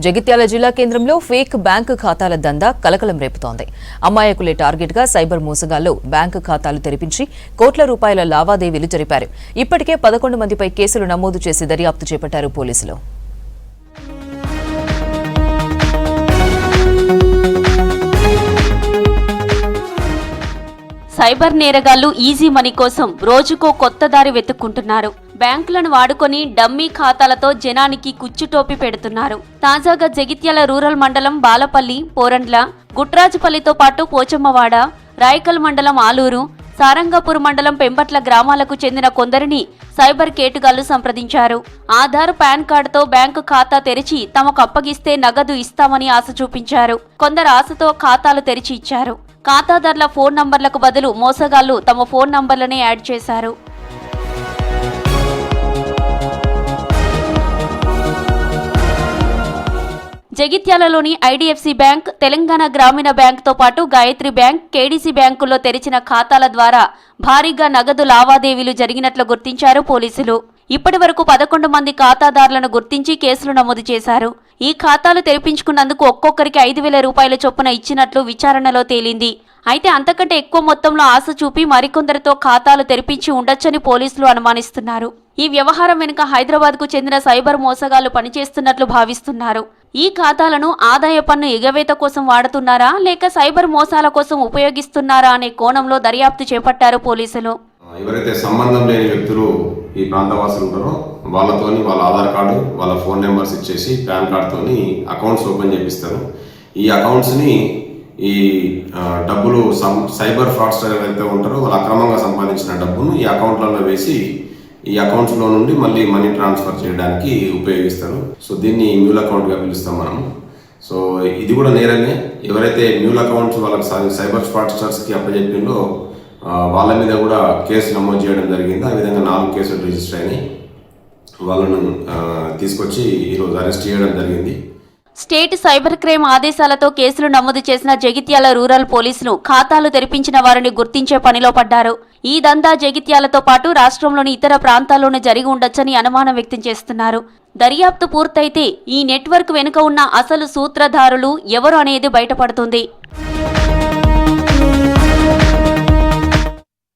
జగిత్యాల జిల్లా కేంద్రంలో fake bank ఖాతాల దందా కలకలం రేపుతోంది. అమ్మాయకులే టార్గెట్ గా సైబర్ మోసగాళ్లు బ్యాంకు ఖాతాలు తెరిపించి కోట్ల రూపాయల లావాదేవీలు జరిపారు. ఇప్పటికే 11 మందిపై కేసులు నమోదు చేసి దర్యాప్తు చేపట్టారు పోలీసులు. సైబర్ నేరగాళ్లు ఈజీ మనీ కోసం రోజుకో కొత్త దారి వెతుక్కుంటున్నారు. బ్యాంకులను వాడుకొని డమ్మీ ఖాతాలతో జనానికి కుచ్చుటోపి పెడుతున్నారు. తాజాగా జగిత్యాల రూరల్ మండలం బాలపల్లి, పోరండ్ల, గుట్రాజుపల్లితో పాటు పోచమ్మవాడ, రాయకల్ మండలం ఆలూరు, సారంగపూర్ మండలం పెంపట్ల గ్రామాలకు చెందిన కొందరిని సైబర్ కేటుగాళ్లు సంప్రదించారు. ఆధార్, పాన్ కార్డుతో బ్యాంకు ఖాతా తెరిచి తమకు అప్పగిస్తే నగదు ఇస్తామని ఆశ చూపించారు. కొందరు ఆశతో ఖాతాలు తెరిచి ఇచ్చారు. ఖాతాదారుల ఫోన్ నంబర్లకు బదులు మోసగాళ్లు తమ ఫోన్ నంబర్లనే యాడ్ చేశారు. జగిత్యాలలోని ఐడిఎఫ్సి బ్యాంక్, తెలంగాణ గ్రామీణ బ్యాంకుతో పాటు గాయత్రి బ్యాంక్, కేడీసీ బ్యాంకుల్లో తెరిచిన ఖాతాల ద్వారా భారీగా నగదు లావాదేవీలు జరిగినట్లు గుర్తించారు పోలీసులు. ఇప్పటి వరకు 11 మంది ఖాతాదారులను గుర్తించి కేసులు నమోదు చేశారు. ఈ ఖాతాలు తెరిపించుకున్నందుకు ఒక్కొక్కరికి 5,000 రూపాయల చొప్పున ఇచ్చినట్లు విచారణలో తేలింది. అయితే అంతకంటే ఎక్కువ మొత్తంలో ఆశ చూపి మరికొందరితో ఖాతాలు తెరిపించి ఉండొచ్చని పోలీసులు అనుమానిస్తున్నారు. ఈ వ్యవహారం వెనుక హైదరాబాద్కు చెందిన సైబర్ మోసగాళ్లు పనిచేస్తున్నట్లు భావిస్తున్నారు. ఈ ఖాతాలను ఆదాయ పన్ను ఎగవేత కోసం వాడుతున్నారా లేక సైబర్ మోసాల కోసం ఉపయోగిస్తున్నారా అనే కోణంలో దర్యాప్తు చేపట్టారు పోలీసులు. ఎవరైతే సంబంధం లేని వ్యక్తులు ఈ ప్రాంతవాసులు ఉంటారో వాళ్ళతోని వాళ్ళ ఆధార్ కార్డు, వాళ్ళ ఫోన్ నెంబర్స్ ఇచ్చేసి పాన్ కార్డుతోని అకౌంట్స్ ఓపెన్ చేపిస్తారు. ఈ అకౌంట్స్ని ఈ డబ్బులు సైబర్ ఫ్రాడ్స్టర్ ఎవరైతే ఉంటారో వాళ్ళు అక్రమంగా సంపాదించిన డబ్బును ఈ అకౌంట్లలో వేసి ఈ అకౌంట్స్లో నుండి మళ్ళీ మనీ ట్రాన్స్ఫర్ చేయడానికి ఉపయోగిస్తారు. సో దీన్ని మ్యూల్ అకౌంట్గా పిలుస్తాం మనం. సో ఇది కూడా నేరమే. ఎవరైతే మ్యూల్ అకౌంట్స్ వాళ్ళకి సైబర్ ఫ్రాడ్స్టర్స్కి అప్పచెప్పిందో వాళ్ళ మీద కూడా కేసు నమోదు చేయడం జరిగింది. ఆ విధంగా 4 కేసులు రిజిస్టర్ అయినాయి. వాళ్ళను తీసుకొచ్చి ఈరోజు అరెస్ట్ చేయడం జరిగింది. స్టేట్ సైబర్ క్రైమ్ ఆదేశాలతో కేసులు నమోదు చేసిన జగిత్యాల రూరల్ పోలీసులు ఖాతాలు తెరిపించిన వారిని గుర్తించే పనిలో పడ్డారు. ఈ దందా జగిత్యాలతో పాటు రాష్ట్రంలోని ఇతర ప్రాంతాల్లోనూ జరిగి ఉండొచ్చని అనుమానం వ్యక్తం చేస్తున్నారు. దర్యాప్తు పూర్తయితే ఈ నెట్వర్క్ వెనుక ఉన్న అసలు సూత్రధారులు ఎవరు అనేది బయటపడుతుంది.